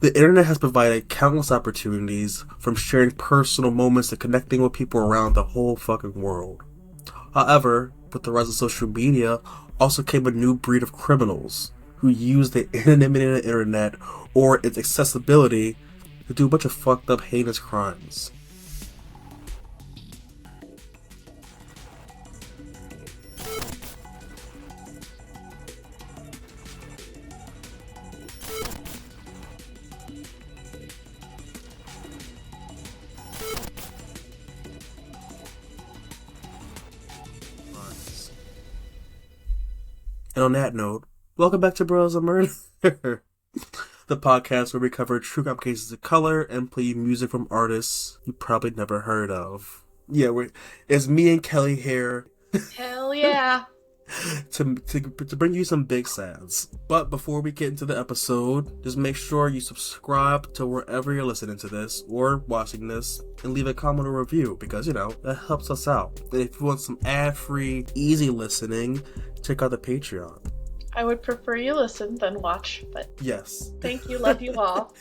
The internet has provided countless opportunities, from sharing personal moments to connecting with people around the whole fucking world. However, with the rise of social media, also came a new breed of criminals who use the anonymity of the internet or its accessibility to do a bunch of fucked up, heinous crimes. And on that note, welcome back to Bros of Murder, the podcast where we cover true crime cases of color and play music from artists you probably never heard of. Yeah, it's me and Kelly here. Hell yeah. to bring you some big sads. But before we get into the episode, just make sure you subscribe to wherever you're listening to this or watching this, and leave a comment or review, because, that helps us out. And if you want some ad-free, easy listening, check out the Patreon. I would prefer you listen than watch, but yes. Thank you, love you all.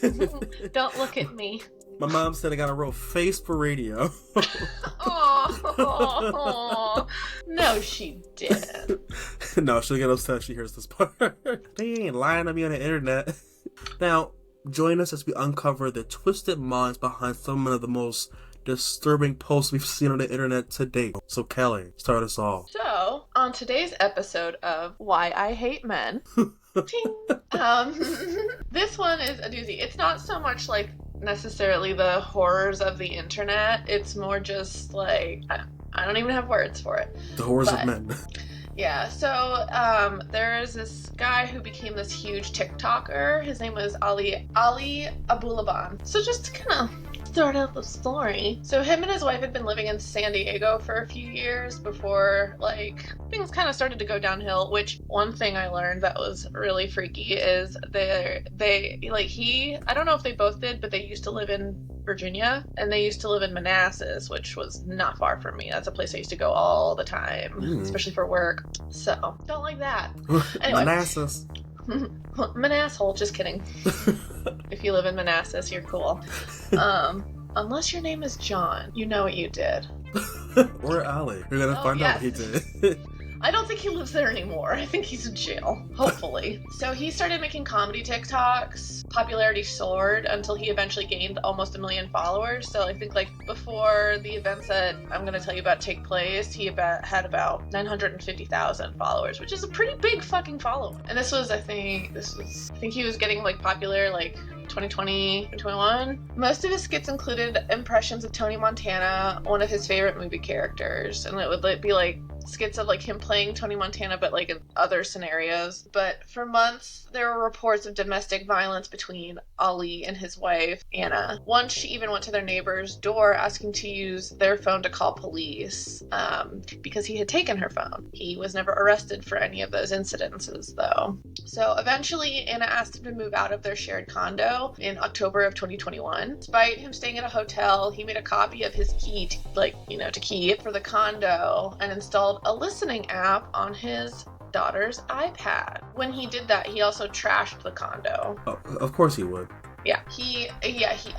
Don't look at me. My mom said I got a real face for radio. Oh, no, she didn't. No, she'll get upset if she hears this part. They ain't lying to me on the internet. Now, join us as we uncover the twisted minds behind some of the most disturbing posts we've seen on the internet to date. So, Kelly, start us off. So, on today's episode of Why I Hate Men, this one is a doozy. It's not so much like necessarily the horrors of the internet. It's more just like, I don't even have words for it. The horrors of men. Yeah, so there is this guy who became this huge TikToker. His name was Ali Abulaban. So just to kind of start out the story. So him and his wife had been living in San Diego for a few years before, things kind of started to go downhill, which one thing I learned that was really freaky is I don't know if they both did, but they used to live in Virginia, and they used to live in Manassas, which was not far from me. That's a place I used to go all the time, especially for work. So, don't like that. Anyway. Manassas. Manasshole, just kidding. If you live in Manassas, you're cool. Unless your name is John, you know what you did. Or Ali. We're gonna find out what he did. I don't think he lives there anymore. I think he's in jail, hopefully. So he started making comedy TikToks. Popularity soared until he eventually gained almost 1 million followers. So I think before the events that I'm going to tell you about take place, he had about 950,000 followers, which is a pretty big fucking following. And I think he was getting popular 2020, 2021. Most of his skits included impressions of Tony Montana, one of his favorite movie characters. And it would be skits of him playing Tony Montana, but in other scenarios. But for months there were reports of domestic violence between Ali and his wife Anna. Once she even went to their neighbor's door asking to use their phone to call police, because he had taken her phone. He was never arrested for any of those incidences though. So eventually Anna asked him to move out of their shared condo in October of 2021. Despite him staying at a hotel, he made a copy of his key to keep for the condo and installed a listening app on his daughter's iPad. When he did that, he also trashed the condo. Oh, of course he would. Yeah, he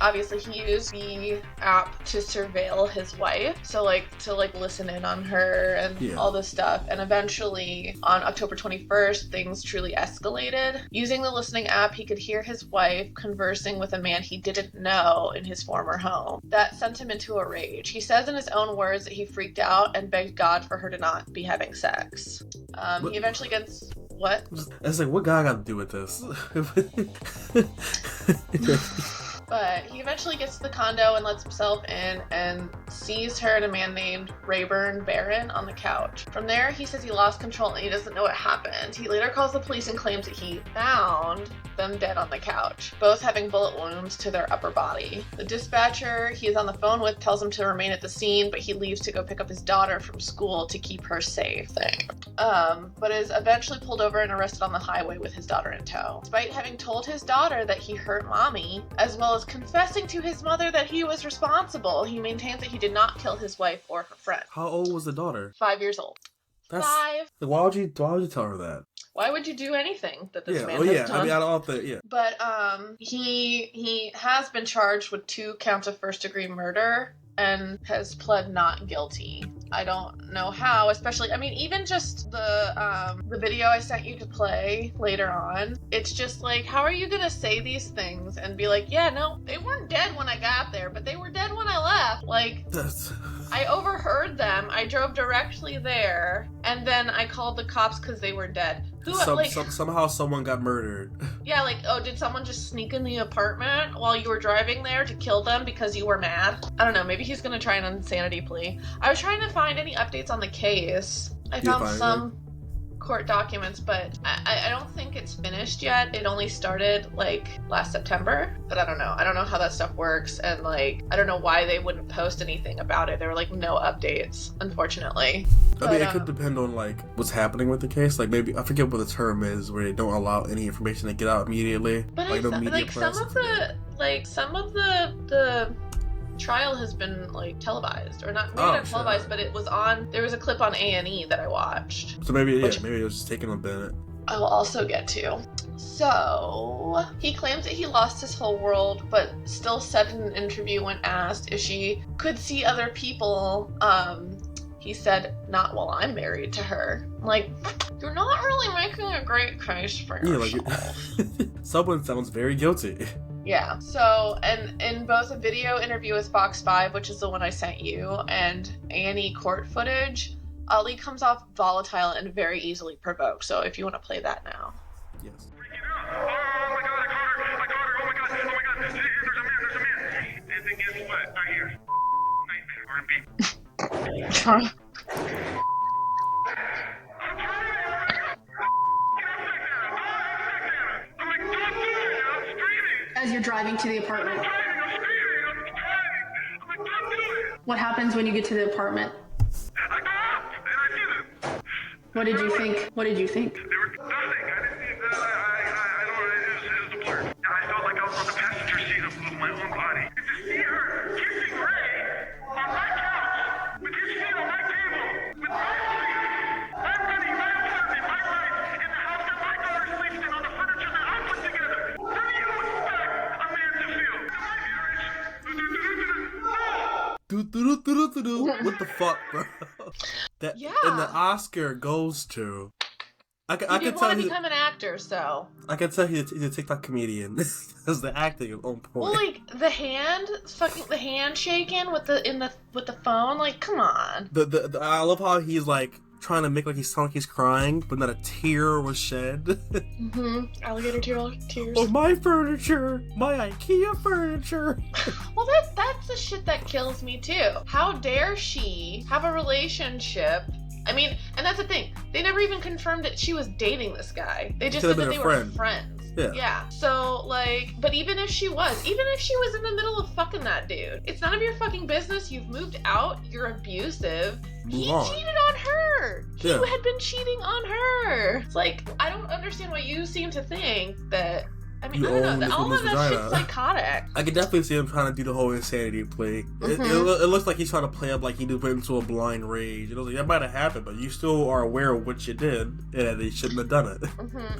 obviously used the app to surveil his wife, so to listen in on her and all this stuff. And eventually, on October 21st, things truly escalated. Using the listening app, he could hear his wife conversing with a man he didn't know in his former home. That sent him into a rage. He says in his own words that he freaked out and begged God for her to not be having sex. He eventually gets... What? It's what God got to do with this? But he eventually gets to the condo and lets himself in and sees her and a man named Rayburn Barron on the couch. From there, he says he lost control and he doesn't know what happened. He later calls the police and claims that he found them dead on the couch, both having bullet wounds to their upper body. The dispatcher he is on the phone with tells him to remain at the scene, but he leaves to go pick up his daughter from school to keep her safe. But is eventually pulled over and arrested on the highway with his daughter in tow. Despite having told his daughter that he hurt mommy, as well as confessing to his mother that he was responsible, he maintains that he did not kill his wife or her friend. How old was the daughter? 5 years old. Why would you tell her that? Why would you do anything that this Yeah, man oh has yeah, done? I mean, I don't think, yeah. But he has been charged with 2 counts of first-degree murder and has pled not guilty. I don't know how, especially, I mean, even just the video I sent you to play later on, it's just like, how are you gonna say these things and be like, yeah, no, they weren't dead when I got there, but they were dead when I left? Like, I overheard them, I drove directly there, and then I called the cops because they were dead. Somehow someone got murdered. Yeah, like, oh, did someone just sneak in the apartment while you were driving there to kill them because you were mad? I don't know, maybe he's gonna try an insanity plea. I was trying to find any updates on the case. I found some court documents, but I don't think it's finished yet. It only started, like, last September, but I don't know. I don't know how that stuff works, and, like, I don't know why they wouldn't post anything about it. There were, like, no updates, unfortunately. I mean, it could depend on, like, what's happening with the case. Like, maybe, I forget what the term is, where they don't allow any information to get out immediately. But like, some of the trial has been, like, televised, or not televised, but it was on. There was a clip on A&E that I watched. So maybe it was just taking a minute. I will also get to. So he claims that he lost his whole world, but still said in an interview when asked if she could see other people, he said, "Not while I'm married to her." Like, you're not really making a great case for yourself. Like, someone sounds very guilty. Yeah. So, and in both a video interview with Fox 5, which is the one I sent you, and A&E court footage, Ali comes off volatile and very easily provoked. So if you want to play that now. Yes. Oh my god, I caught her, oh my god, there's a man. And then guess what? Right here. Nightmare, R&B. As you're driving to the apartment. What happens when you get to the apartment? I go up and I see them. What did you think? What did you think? There was nothing. I didn't see that. I don't know. It was a blur. And I felt like I was on the passenger seat of my own body. And to see her kissing Ray on my couch with his feet on my table with my sleep. I'm running my apartment, my life in the house that my daughter sleeps in on the furniture that I put together. How do you expect a man to feel? What the fuck, bro? And the Oscar goes to. I can want tell to become an actor, so. I can tell he's a TikTok comedian because the acting is on point. Well, like the hand shaking with the phone, like, come on. I love how he's like trying to make like he sound like he's crying, but not a tear was shed. Alligator tears. Oh, my furniture, my IKEA furniture. Well, that's the shit that kills me too. How dare she have a relationship? I mean, and that's the thing. They never even confirmed that she was dating this guy. They just said that they were friends. Yeah. So, like, but even if she was in the middle of fucking that dude, it's none of your fucking business. You've moved out. You're abusive. He cheated on her. He had been cheating on her. It's like, I don't understand why you seem to think that. I mean, I don't know. All of that shit's psychotic. I can definitely see him trying to do the whole insanity play. It looks like he's trying to play up like he just went into a blind rage. It was like, that might have happened, but you still are aware of what you did, and they shouldn't have done it.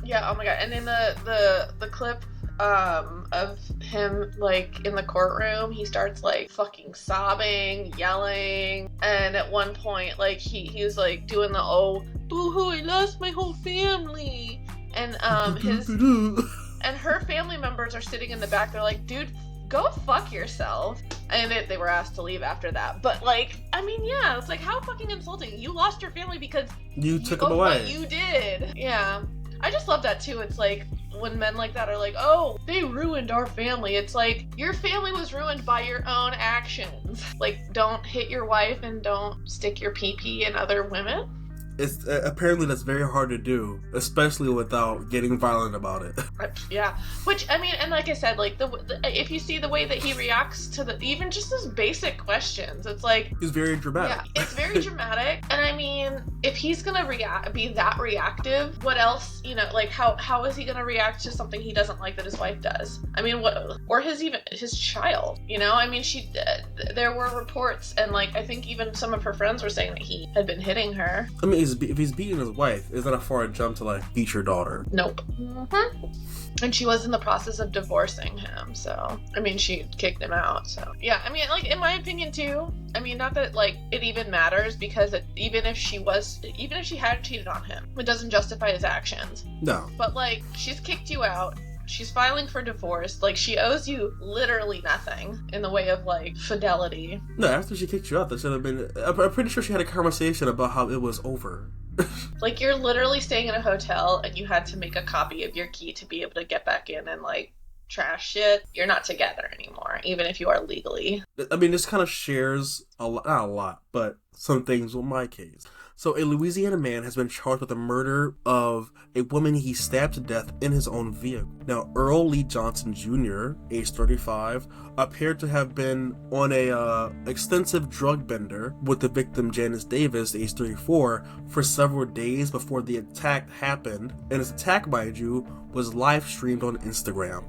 Yeah, oh my god. And in the clip of him, like, in the courtroom, he starts, like, fucking sobbing, yelling, and at one point, like, he was, like, doing the, oh, boo-hoo, I lost my whole family, and and her family members are sitting in the back. They're like, dude, go fuck yourself. And they were asked to leave after that. But, like, I mean, yeah, it's like, how fucking insulting. You lost your family because you took them away. What you did. Yeah. I just love that, too. It's like, when men like that are like, oh, they ruined our family. It's like, your family was ruined by your own actions. Like, don't hit your wife and don't stick your pee-pee in other women. It's apparently that's very hard to do, especially without getting violent about it. Yeah, which, I mean, and like I said, like if you see the way that he reacts to even just those basic questions, it's like he's very dramatic. Yeah, it's very dramatic, and I mean, if he's gonna be that reactive, what else? You know, like how is he gonna react to something he doesn't like that his wife does? I mean, or his child? You know, I mean, there were reports, and like I think even some of her friends were saying that he had been hitting her. I mean, if he's beating his wife, is that a far jump to like beat your daughter? Nope. And she was in the process of divorcing him, so I mean, she kicked him out. So yeah, I mean, like in my opinion too. I mean, not that like it even matters, because even if she had cheated on him, it doesn't justify his actions. No. But like, she's kicked you out. She's filing for divorce. Like, she owes you literally nothing in the way of, like, fidelity. No, after she kicked you out, that should have been... I'm pretty sure she had a conversation about how it was over. Like, you're literally staying in a hotel, and you had to make a copy of your key to be able to get back in and, like, trash shit. You're not together anymore, even if you are legally. I mean, this kind of shares not a lot, but some things with my case. So a Louisiana man has been charged with the murder of a woman he stabbed to death in his own vehicle. Now, Earl Lee Johnson Jr., age 35, appeared to have been on a extensive drug bender with the victim Janice Davis, age 34, for several days before the attack happened. And his attack, mind you, was live streamed on Instagram.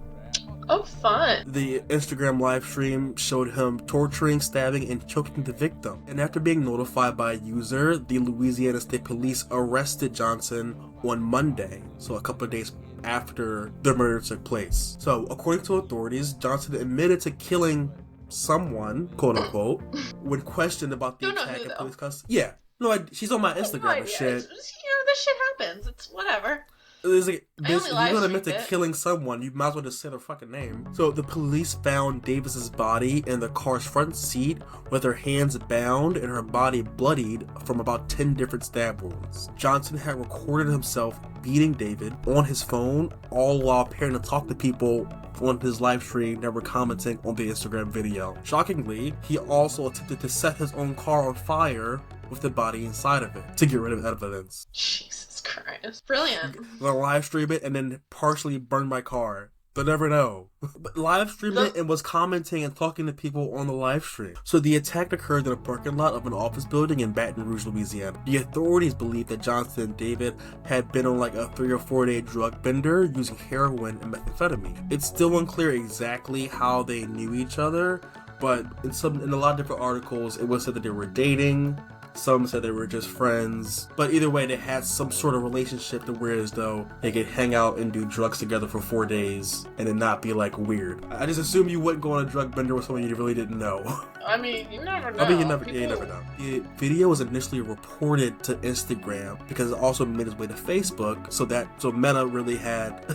Oh, fun. The Instagram live stream showed him torturing, stabbing, and choking the victim. And after being notified by a user, the Louisiana State Police arrested Johnson on Monday, so a couple of days after the murder took place. So, according to authorities, Johnson admitted to killing someone, quote unquote, when questioned about the attack in police custody. Yeah. No, she's on my Instagram and shit. This shit happens. It's whatever. It's like, bitch, I you're gonna admit to killing someone, you might as well just say their fucking name. So the police found Davis's body in the car's front seat with her hands bound and her body bloodied from about 10 different stab wounds. Johnson had recorded himself beating David on his phone, all while appearing to talk to people on his live stream that were commenting on the Instagram video. Shockingly, he also attempted to set his own car on fire with the body inside of it to get rid of evidence. Jesus Christ. Brilliant. I'll live stream it and then partially burn my car. They'll never know. But live streamed it and was commenting and talking to people on the live stream. So the attack occurred in a parking lot of an office building in Baton Rouge, Louisiana. The authorities believe that Johnson and David had been on like a 3 or 4 day drug bender using heroin and methamphetamine. It's still unclear exactly how they knew each other, but in a lot of different articles, it was said that they were dating. Some said they were just friends, but either way, they had some sort of relationship to where as though they could hang out and do drugs together for 4 days and it not be like weird. I just assume you wouldn't go on a drug bender with someone you really didn't know. I mean, you never know. I mean, you never know. The video was initially reported to Instagram because it also made its way to Facebook, so Meta really had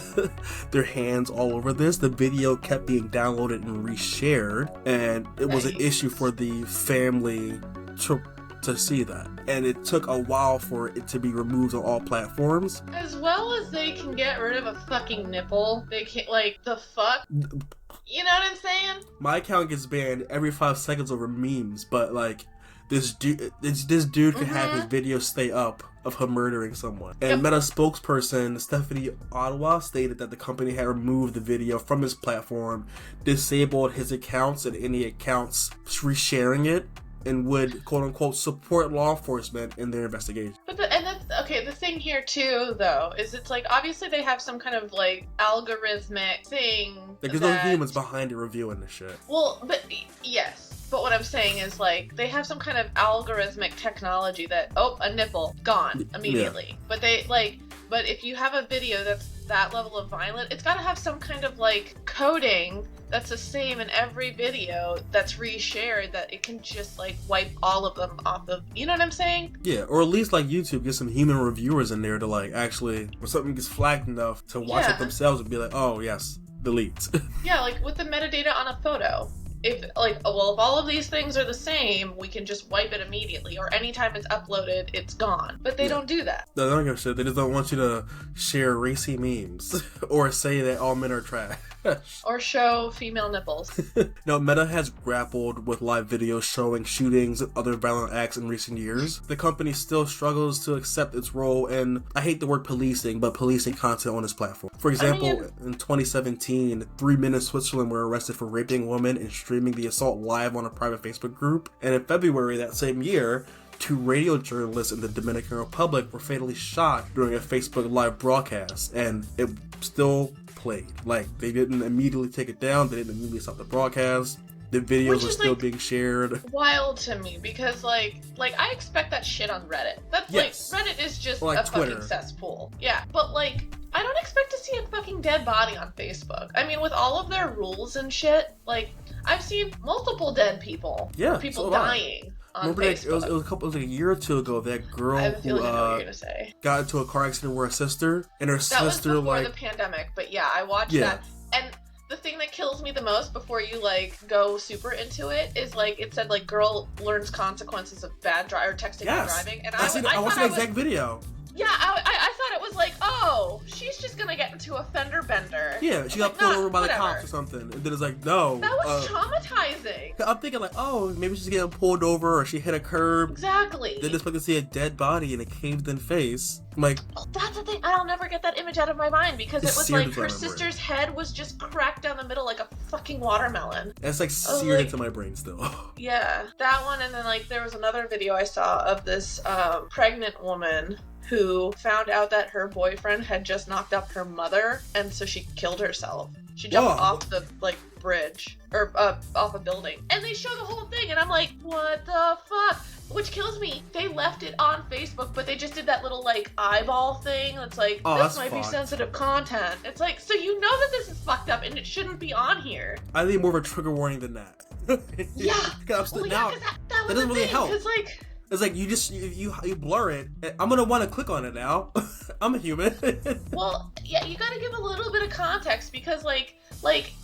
their hands all over this. The video kept being downloaded and reshared, and it was an issue for the family to see that, and it took a while for it to be removed on all platforms. As well as they can get rid of a fucking nipple, they can't, like, the fuck? You know what I'm saying? My account gets banned every 5 seconds over memes, but like this dude could have his video stay up of him murdering someone. And Meta spokesperson Stephanie Ottawa stated that the company had removed the video from his platform, disabled his accounts and any accounts resharing it, and would, quote-unquote, support law enforcement in their investigation. But the thing here, too, though, is it's like, obviously they have some kind of, like, algorithmic thing. Like, there's no humans behind it reviewing this shit. Well, but, yes. But what I'm saying is, like, they have some kind of algorithmic technology that, a nipple, gone, immediately. Yeah. But if you have a video that's that level of violent, it's gotta have some kind of, like, coding that's the same in every video that's reshared, that it can just like wipe all of them off of, you know what I'm saying? Yeah, or at least like YouTube, get some human reviewers in there to like actually, when something gets flagged enough to watch it themselves and be like, oh yes, delete. Yeah, like with the metadata on a photo. If like, if all of these things are the same, we can just wipe it immediately, or anytime it's uploaded, it's gone. But they don't do that. No, they don't give a shit. They just don't want you to share racy memes or say that all men are trash. Or show female nipples. Now, Meta has grappled with live videos showing shootings and other violent acts in recent years. The company still struggles to accept its role in, I hate the word policing, but policing content on its platform. For example, in 2017, 3 men in Switzerland were arrested for raping a woman and streaming the assault live on a private Facebook group. And in February that same year, 2 radio journalists in the Dominican Republic were fatally shot during a Facebook live broadcast, and it still played. Like, they didn't immediately take it down, they didn't immediately stop the broadcast. The videos Which were is, still like, being shared. wild to me because like I expect that shit on Reddit. That's Yes. like Reddit is just Or, like, a Twitter. fucking cesspool. Yeah, but like I don't expect to see a fucking dead body on Facebook. I mean, with all of their rules and shit, like I've seen multiple dead people. Yeah, People so have I. dying on Remember that Facebook. it was like a year or two ago, that girl I have a who feeling I know what you're gonna say. got into a car accident with her sister, and her That was sister before like the pandemic, but yeah, I watched Yeah. that. And the thing that kills me the most before you like go super into it is like it said like girl learns consequences of bad or texting and yes. driving, and I watched thought the exact video. yeah, I thought it was like, oh, she's just gonna get into a fender bender. Yeah, she I'm got like, pulled nah, over by the whatever. cops or something, and then it's like no. That was traumatizing. I'm thinking like, oh, maybe she's getting pulled over or she hit a curb. Exactly. Then just fucking see a dead body in a caved-in face. I'm like, That's the thing. I'll never get that image out of my mind because it It's was seared like into her my memory. sister's head was just cracked down the middle like a fucking watermelon. it's like was seared like- into my brain still. Yeah, that one, and then like there was another video I saw of this pregnant woman who found out that her boyfriend had just knocked up her mother, and so she killed herself. She jumped Whoa. off the like bridge or off a building, and they show the whole thing, and I'm like, what the fuck? Which kills me. They left it on Facebook, but they just did that little like eyeball thing. That's like Oh, this that's might be fucked. sensitive content. It's like so you know that this is fucked up and it shouldn't be on here. I need more of a trigger warning than that. Yeah. 'Cause Well, now, yeah, because that that was doesn't the really thing. help. Because like. it's like you blur it. I'm gonna want to click on it now. I'm a human. Well, yeah, you gotta give a little bit of context because, like,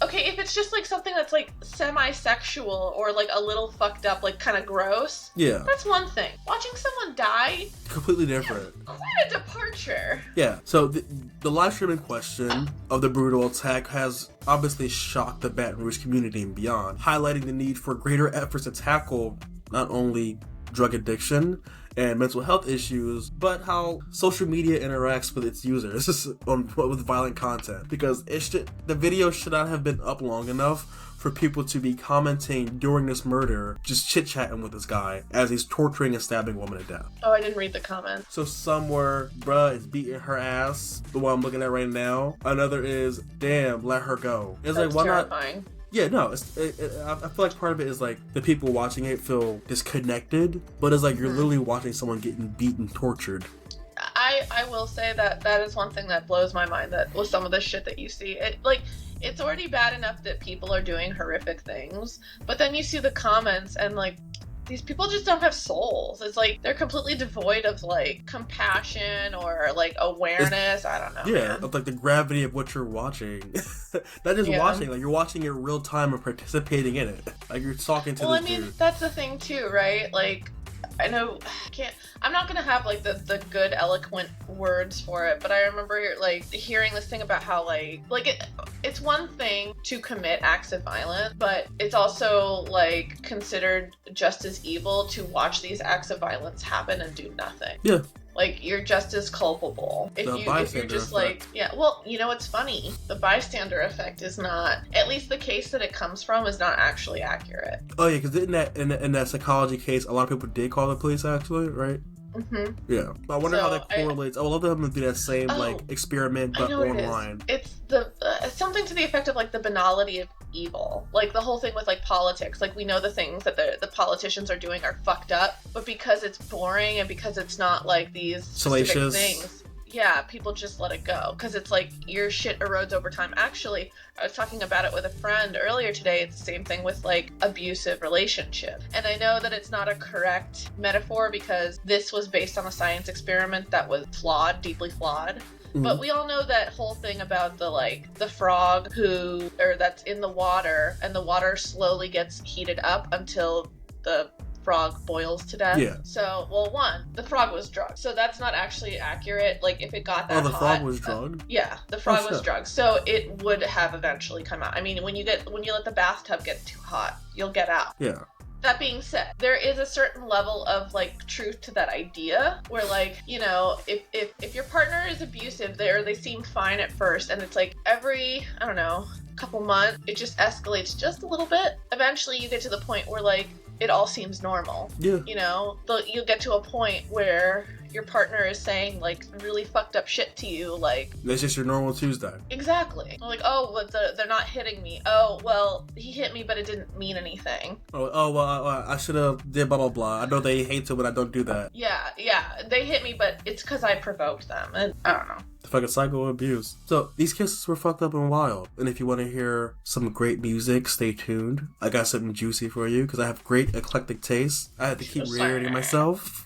okay, if it's just like something that's like semi-sexual or like a little fucked up, like kind of gross, Yeah, that's one thing. Watching someone die, completely different. quite a departure. Yeah, so the live stream in question of the brutal attack has obviously shocked the Baton Rouge community and beyond, highlighting the need for greater efforts to tackle not only drug addiction and mental health issues, but how social media interacts with its users with violent content. Because the video should not have been up long enough for people to be commenting during this murder, just chit-chatting with this guy as he's torturing and stabbing a woman to death. Oh, I didn't read the comments. So some were, bruh is beating her ass, the one I'm looking at right now. Another is, damn, let her go. It's That's like, why not? terrifying. Yeah, no, I feel like part of it is like the people watching it feel disconnected, but it's like you're literally watching someone getting beaten, tortured. I will say that is one thing that blows my mind, that with some of the shit that you see, it's already bad enough that people are doing horrific things, but then you see the comments and like these people just don't have souls. It's like they're completely devoid of like compassion or like awareness. I don't know. Yeah, man. of like the gravity of what you're watching. Not just Yeah. watching, like you're watching it real time and participating in it. Like you're talking to Well, I this mean, dude. that's the thing too, right? Like, I know, I'm not gonna have like the good eloquent words for it, but I remember like hearing this thing about how it's one thing to commit acts of violence, but it's also like considered just as evil to watch these acts of violence happen and do nothing. Yeah. Like, you're just as culpable. If you're bystander just effect. like, yeah, well, you know what's funny? The bystander effect is not, at least the case that it comes from is not actually accurate. Oh yeah, because in that psychology case, a lot of people did call the police actually, right? Mm-hmm. Yeah. I wonder how So, that correlates. I would love to have them do that same like experiment, I but know what it online. is. It's the something to the effect of like the banality of evil, like the whole thing with like politics. Like, we know the things that the politicians are doing are fucked up, but because it's boring and because it's not like these specific Salacious. things, yeah, people just let it go because it's like your shit erodes over time. Actually, I was talking about it with a friend earlier today. It's the same thing with like abusive relationship. And I know that it's not a correct metaphor because this was based on a science experiment that was flawed, deeply flawed. But we all know that whole thing about the frog that's in the water, and the water slowly gets heated up until the frog boils to death. Yeah. So, well, one, the frog was drugged. So that's not actually accurate. Like, if it got that Oh, the hot, frog was drugged? yeah, the frog was shit. drugged. So it would have eventually come out. I mean, when you let the bathtub get too hot, you'll get out. Yeah. That being said, there is a certain level of like truth to that idea where, like, you know, if your partner is abusive, they seem fine at first, and it's like every, I don't know, couple months, it just escalates just a little bit. Eventually you get to the point where like it all seems normal. Yeah. You know, you'll get to a point where your partner is saying like really fucked up shit to you, like That's just your normal Tuesday. exactly. Like, oh, but they're not hitting me. Oh, well, he hit me, but it didn't mean anything. Well, I should have did blah blah blah. I know they hate it when I don't do that. Yeah, they hit me, but it's because I provoked them, and I don't know. The fucking psycho abuse. So these cases were fucked up and wild. And if you want to hear some great music, stay tuned. I got something juicy for you because I have great eclectic taste. I had to keep reiterating myself.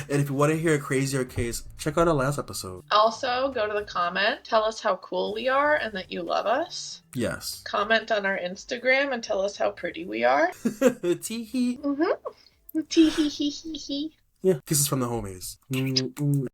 And if you want to hear a crazier case, check out our last episode. Also, go to the comment, tell us how cool we are and that you love us. Yes. Comment on our Instagram and tell us how pretty we are. Tee-hee. Mm-hmm. Tee-hee-hee-hee-hee. Yeah, kisses from the homies.